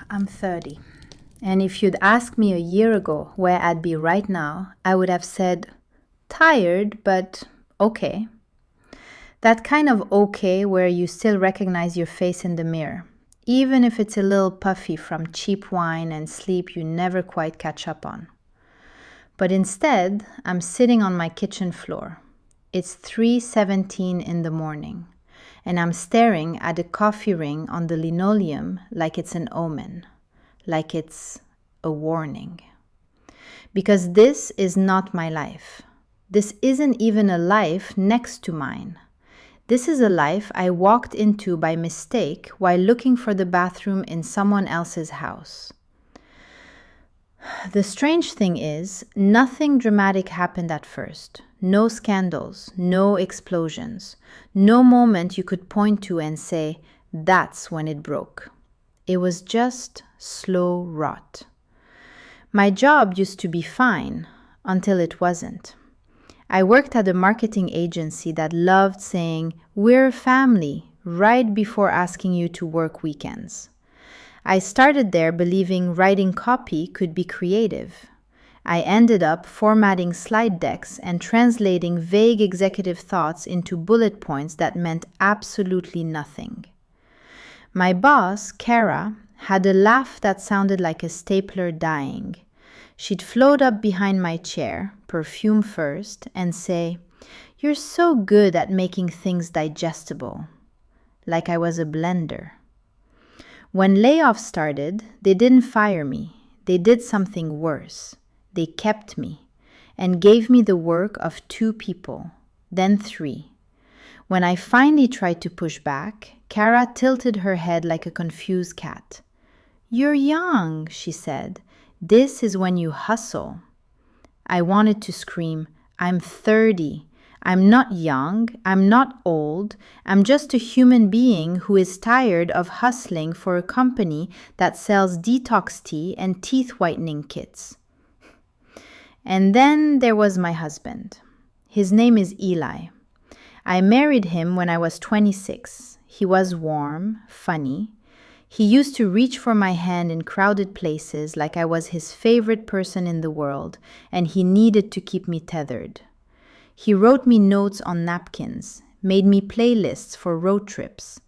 I'm 30. And if you'd asked me a year ago where I'd be right now, I would have said, tired, but okay. That kind of okay where you still recognize your face in the mirror, even if it's a little puffy from cheap wine and sleep you never quite catch up on. But instead, I'm sitting on my kitchen floor. It's 3:17 in the morning, and I'm staring at a coffee ring on the linoleum like it's an omen, like it's a warning. Because this is not my life. This isn't even a life next to mine. This is a life I walked into by mistake while looking for the bathroom in someone else's house. The strange thing is, nothing dramatic happened at first. No scandals, no explosions, no moment you could point to and say, that's when it broke. It was just slow rot. My job used to be fine until it wasn't. I worked at a marketing agency that loved saying, we're a family, right before asking you to work weekends. I started there believing writing copy could be creative. I ended up formatting slide decks and translating vague executive thoughts into bullet points that meant absolutely nothing. My boss, Kara, had a laugh that sounded like a stapler dying. She'd float up behind my chair, perfume first, and say, "You're so good at making things digestible." Like I was a blender. When layoffs started, they didn't fire me. They did something worse. They kept me and gave me the work of 2 people, then 3. When I finally tried to push back, Kara tilted her head like a confused cat. "You're young," she said. "This is when you hustle." I wanted to scream, "I'm 30. I'm not young. I'm not old. I'm just a human being who is tired of hustling for a company that sells detox tea and teeth whitening kits." And then there was my husband. His name is Eli. I married him when I was 26. He was warm, funny. He used to reach for my hand in crowded places like I was his favorite person in the world, and he needed to keep me tethered. He wrote me notes on napkins, made me playlists for road trips.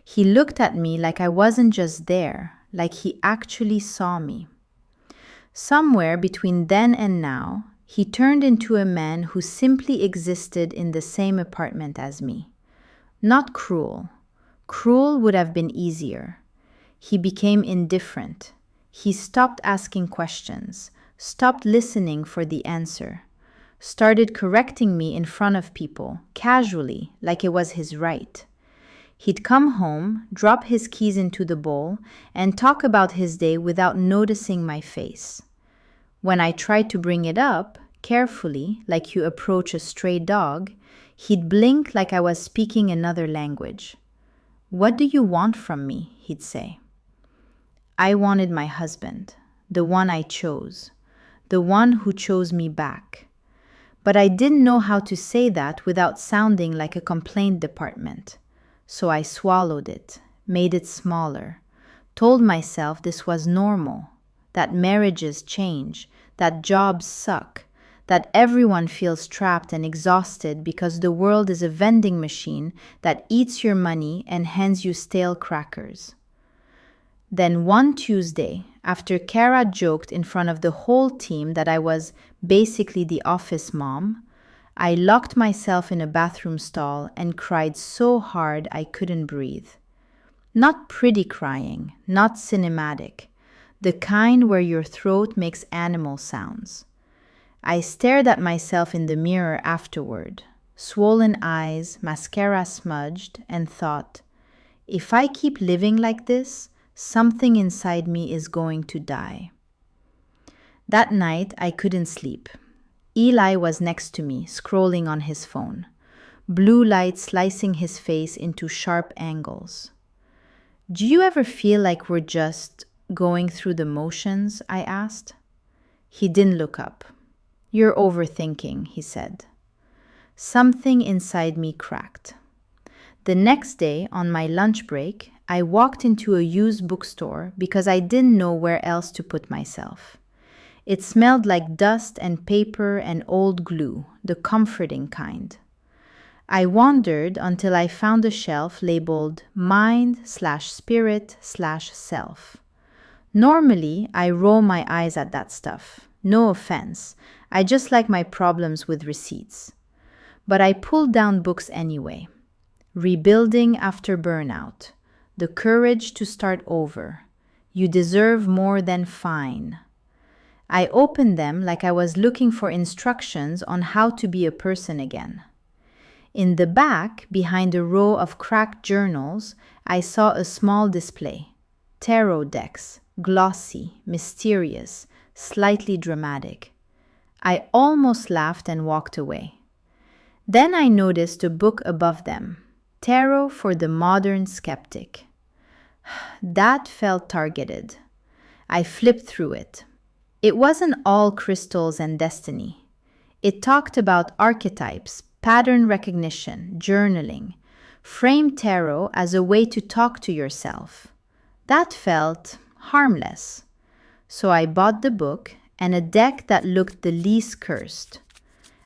He looked at me like I wasn't just there, like he actually saw me. Somewhere between then and now, he turned into a man who simply existed in the same apartment as me. Not cruel. Cruel would have been easier. He became indifferent. He stopped asking questions, stopped listening for the answer, started correcting me in front of people, casually, like it was his right. He'd come home, drop his keys into the bowl, and talk about his day without noticing my face. When I tried to bring it up, carefully, like you approach a stray dog, he'd blink like I was speaking another language. "What do you want from me?" he'd say. I wanted my husband, the one I chose, the one who chose me back. But I didn't know how to say that without sounding like a complaint department. So I swallowed it, made it smaller, told myself this was normal, that marriages change, that jobs suck, that everyone feels trapped and exhausted because the world is a vending machine that eats your money and hands you stale crackers. Then one Tuesday, after Kara joked in front of the whole team that I was basically the office mom, I locked myself in a bathroom stall and cried so hard I couldn't breathe. Not pretty crying, not cinematic, the kind where your throat makes animal sounds. I stared at myself in the mirror afterward, swollen eyes, mascara smudged, and thought, if I keep living like this, something inside me is going to die. That night, I couldn't sleep. Eli was next to me, scrolling on his phone, blue light slicing his face into sharp angles. "Do you ever feel like we're just going through the motions?" I asked. He didn't look up. "You're overthinking," he said. Something inside me cracked. The next day, on my lunch break, I walked into a used bookstore because I didn't know where else to put myself. It smelled like dust and paper and old glue, the comforting kind. I wandered until I found a shelf labeled mind/spirit/self. Normally, I roll my eyes at that stuff. No offense. I just like my problems with receipts. But I pulled down books anyway. Rebuilding After Burnout. The Courage to Start Over. You Deserve More Than Fine. I opened them like I was looking for instructions on how to be a person again. In the back, behind a row of cracked journals, I saw a small display. Tarot decks, glossy, mysterious, slightly dramatic. I almost laughed and walked away. Then I noticed a book above them, Tarot for the Modern Skeptic. That felt targeted. I flipped through it. It wasn't all crystals and destiny. It talked about archetypes, pattern recognition, journaling. Frame tarot as a way to talk to yourself. That felt harmless. So I bought the book and a deck that looked the least cursed.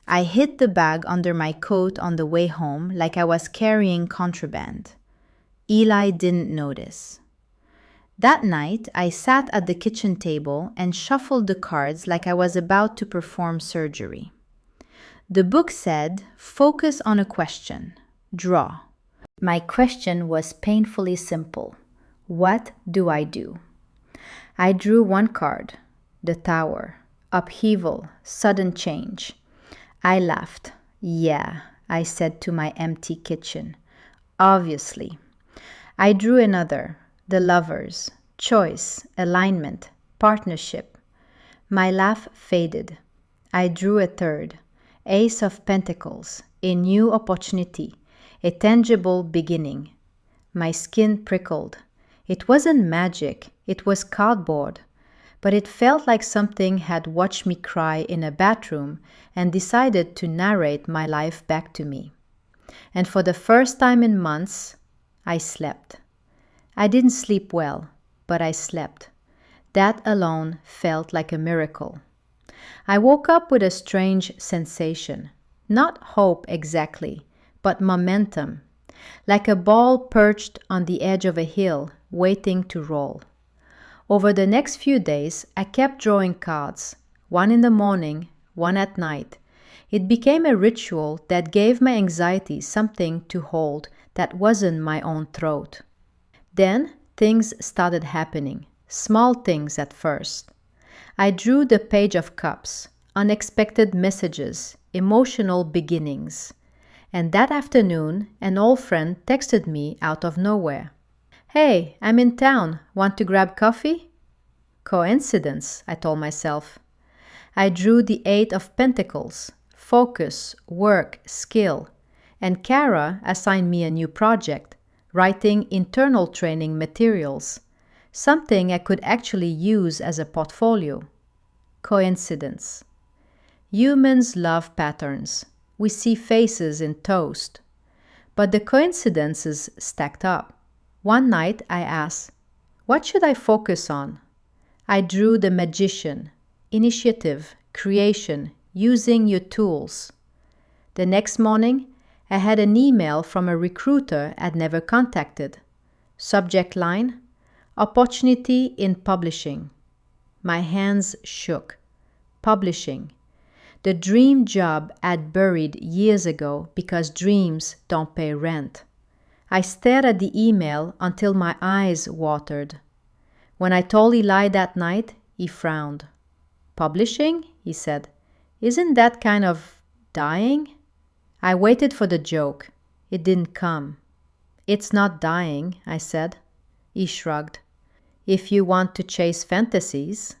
I hid the bag under my coat on the way home like I was carrying contraband. Eli didn't notice. That night, I sat at the kitchen table and shuffled the cards like I was about to perform surgery. The book said, focus on a question. Draw. My question was painfully simple. What do I do? I drew one card, the Tower, upheaval, sudden change. I laughed. Yeah, I said to my empty kitchen. Obviously. I drew another, the Lovers, choice, alignment, partnership. My laugh faded. I drew a third, Ace of Pentacles, a new opportunity, a tangible beginning. My skin prickled. It wasn't magic, it was cardboard, but it felt like something had watched me cry in a bathroom and decided to narrate my life back to me. And for the first time in months, I slept. I didn't sleep well, but I slept. That alone felt like a miracle. I woke up with a strange sensation. Not hope exactly, but momentum. Like a ball perched on the edge of a hill, waiting to roll. Over the next few days, I kept drawing cards, one in the morning, one at night. It became a ritual that gave my anxiety something to hold that wasn't my own throat. Then things started happening, small things at first. I drew the Page of Cups, unexpected messages, emotional beginnings. And that afternoon, an old friend texted me out of nowhere. Hey, I'm in town. Want to grab coffee? Coincidence, I told myself. I drew the Eight of Pentacles, focus, work, skill. And Kara assigned me a new project, writing internal training materials, something I could actually use as a portfolio. Coincidence. Humans love patterns. We see faces in toast. But the coincidences stacked up. One night I asked, what should I focus on? I drew the Magician, initiative, creation, using your tools. The next morning, I had an email from a recruiter I'd never contacted. Subject line, opportunity in publishing. My hands shook. Publishing. The dream job I'd buried years ago because dreams don't pay rent. I stared at the email until my eyes watered. When I told Eli that night, he frowned. Publishing? He said. Isn't that kind of dying? I waited for the joke. It didn't come. It's not dying, I said. He shrugged. If you want to chase fantasies.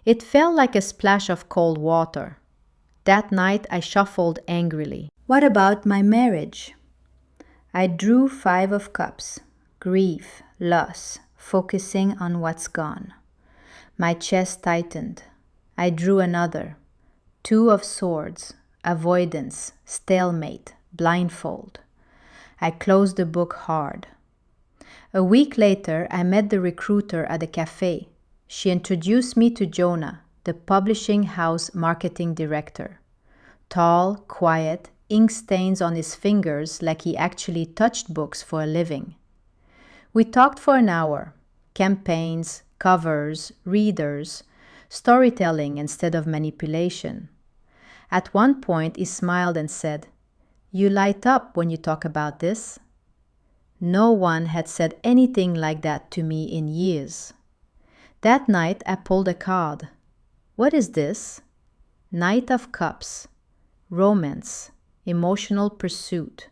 It felt like a splash of cold water. That night I shuffled angrily. What about my marriage? I drew 5 of Cups, grief, loss, focusing on what's gone. My chest tightened. I drew another, 2 of Swords, avoidance, stalemate, blindfold. I closed the book hard. A week later, I met the recruiter at a cafe. She introduced me to Jonah, the publishing house marketing director. Tall, quiet, ink stains on his fingers like he actually touched books for a living. We talked for an hour. Campaigns, covers, readers, storytelling instead of manipulation. At one point, he smiled and said, "You light up when you talk about this." No one had said anything like that to me in years. That night, I pulled a card. What is this? Knight of Cups. Romance. Emotional pursuit.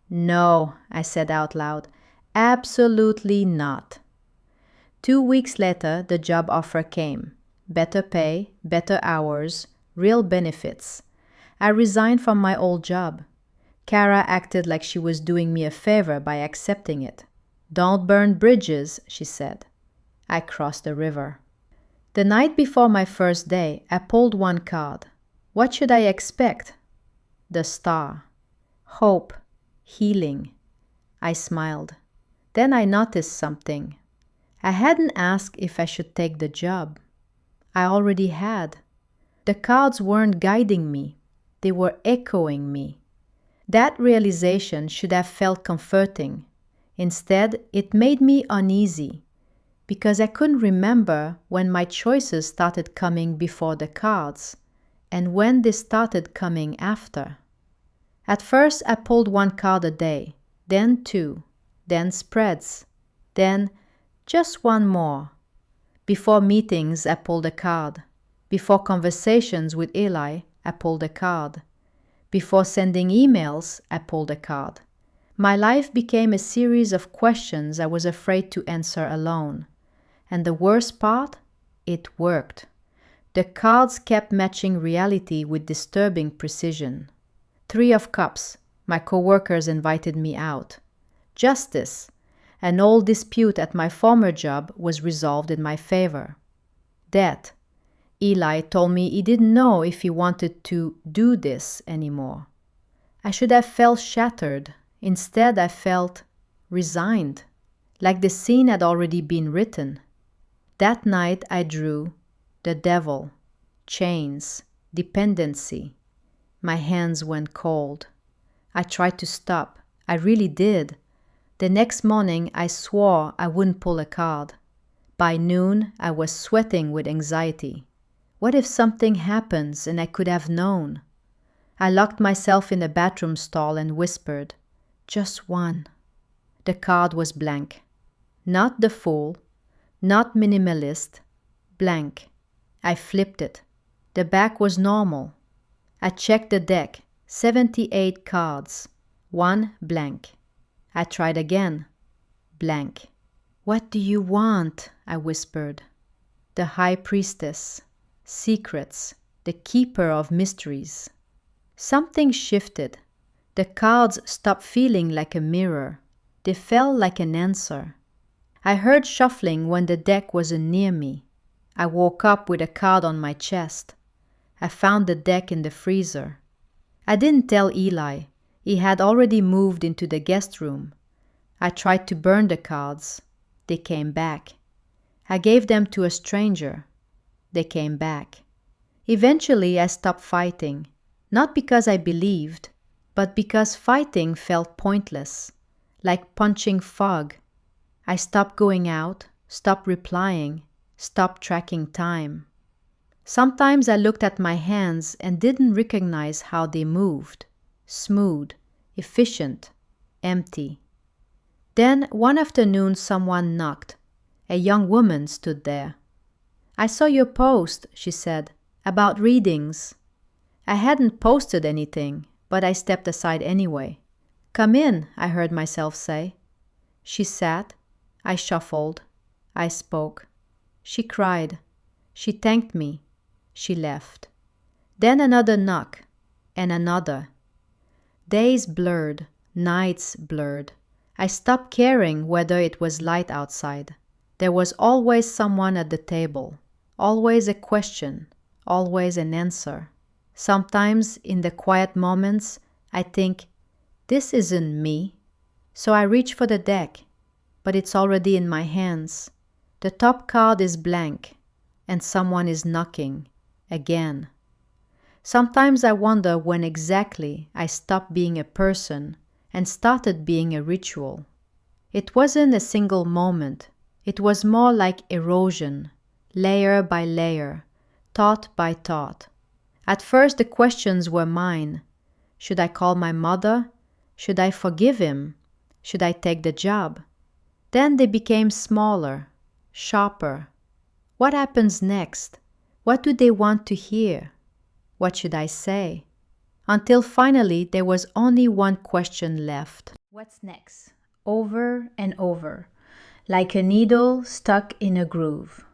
No, I said out loud. Absolutely not. 2 weeks later, the job offer came. Better pay, better hours, real benefits. I resigned from my old job. Kara acted like she was doing me a favor by accepting it. "Don't burn bridges," she said. I crossed the river. The night before my first day, I pulled one card. What should I expect? The star. Hope. Healing. I smiled. Then I noticed something. I hadn't asked if I should take the job. I already had. The cards weren't guiding me. They were echoing me. That realization should have felt comforting. Instead, it made me uneasy because I couldn't remember when my choices started coming before the cards and when they started coming after. At first, I pulled one card a day, then two, then spreads, then just one more. Before meetings, I pulled a card. Before conversations with Eli, I pulled a card. Before sending emails, I pulled a card. My life became a series of questions I was afraid to answer alone. And the worst part? It worked. The cards kept matching reality with disturbing precision. 3 of Cups. My coworkers invited me out. Justice. An old dispute at my former job was resolved in my favor. Death. Eli told me he didn't know if he wanted to do this anymore. I should have felt shattered. Instead, I felt resigned, like the scene had already been written. That night, I drew the devil, chains, dependency. My hands went cold. I tried to stop. I really did. The next morning, I swore I wouldn't pull a card. By noon, I was sweating with anxiety. What if something happens and I could have known? I locked myself in the bathroom stall and whispered, "Just one." The card was blank. Not the Fool, not minimalist, blank. I flipped it. The back was normal. I checked the deck, 78 cards, one blank. I tried again, blank. "What do you want?" I whispered. The High Priestess, secrets, the keeper of mysteries. Something shifted. The cards stopped feeling like a mirror. They felt like an answer. I heard shuffling when the deck wasn't near me. I woke up with a card on my chest. I found the deck in the freezer. I didn't tell Eli. He had already moved into the guest room. I tried to burn the cards. They came back. I gave them to a stranger. They came back. Eventually, I stopped fighting. Not because I believed, but because fighting felt pointless, like punching fog. I stopped going out, stopped replying, stopped tracking time. Sometimes I looked at my hands and didn't recognize how they moved. Smooth, efficient, empty. Then one afternoon someone knocked. A young woman stood there. "I saw your post," she said, "about readings." I hadn't posted anything, but I stepped aside anyway. "Come in," I heard myself say. She sat. I shuffled. I spoke. She cried. She thanked me. She left. Then another knock, and another. Days blurred, nights blurred. I stopped caring whether it was light outside. There was always someone at the table, always a question, always an answer. Sometimes, in the quiet moments, I think, This isn't me. So I reach for the deck, but it's already in my hands. The top card is blank, and someone is knocking again. Sometimes I wonder when exactly I stopped being a person and started being a ritual. It wasn't a single moment. It was more like erosion, layer by layer, thought by thought. At first the questions were mine. Should I call my mother? Should I forgive him? Should I take the job? Then they became smaller, sharper. What happens next? What do they want to hear? What should I say? Until finally there was only one question left. What's next? Over and over, like a needle stuck in a groove.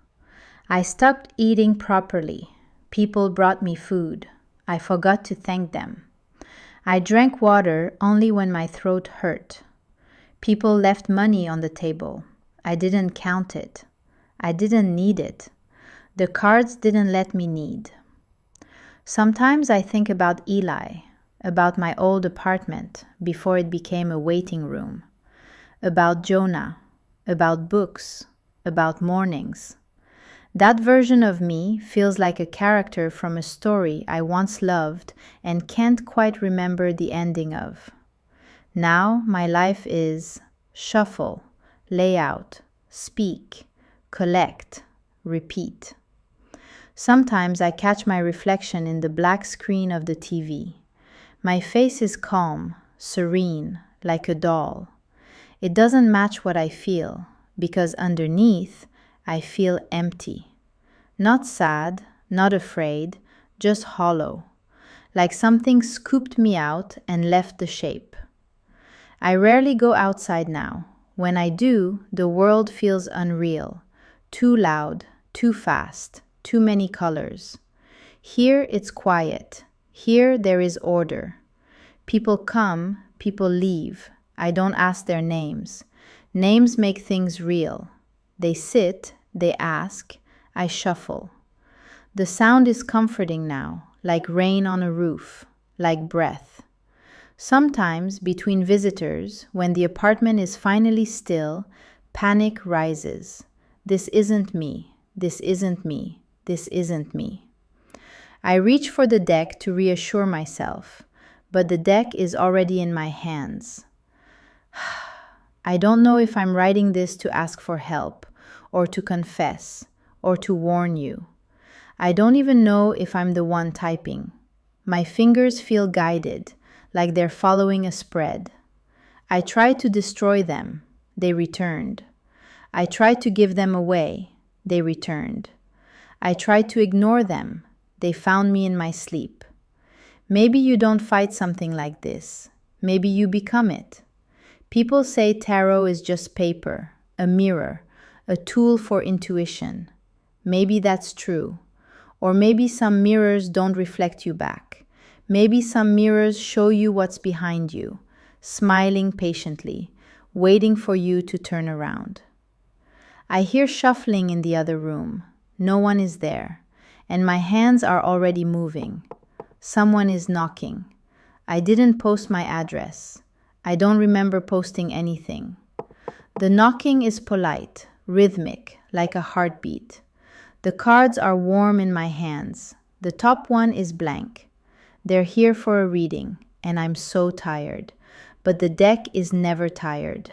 I stopped eating properly. People brought me food. I forgot to thank them. I drank water only when my throat hurt. People left money on the table. I didn't count it. I didn't need it. The cards didn't let me need. Sometimes I think about Eli, about my old apartment before it became a waiting room, about Jonah, about books, about mornings. That version of me feels like a character from a story I once loved and can't quite remember the ending of. Now my life is shuffle, layout, speak, collect, repeat. Sometimes I catch my reflection in the black screen of the TV. My face is calm, serene, like a doll. It doesn't match what I feel, because underneath, I feel empty. Not sad, not afraid, just hollow, like something scooped me out and left the shape. I rarely go outside now. When I do, the world feels unreal, too loud, too fast, too many colors. Here it's quiet. Here there is order. People come, people leave. I don't ask their names. Names make things real. They sit, they ask, I shuffle. The sound is comforting now, like rain on a roof, like breath. Sometimes, between visitors, when the apartment is finally still, panic rises. This isn't me. This isn't me. This isn't me. I reach for the deck to reassure myself, but the deck is already in my hands. I don't know if I'm writing this to ask for help, or to confess, or to warn you. I don't even know if I'm the one typing. My fingers feel guided, like they're following a spread. I tried to destroy them. They returned. I tried to give them away. They returned. I tried to ignore them. They found me in my sleep. Maybe you don't fight something like this. Maybe you become it. People say tarot is just paper, a mirror, a tool for intuition. Maybe that's true. Or maybe some mirrors don't reflect you back. Maybe some mirrors show you what's behind you, smiling patiently, waiting for you to turn around. I hear shuffling in the other room. No one is there, and my hands are already moving. Someone is knocking. I didn't post my address. I don't remember posting anything. The knocking is polite, rhythmic, like a heartbeat. The cards are warm in my hands. The top one is blank. They're here for a reading, and I'm so tired. But the deck is never tired.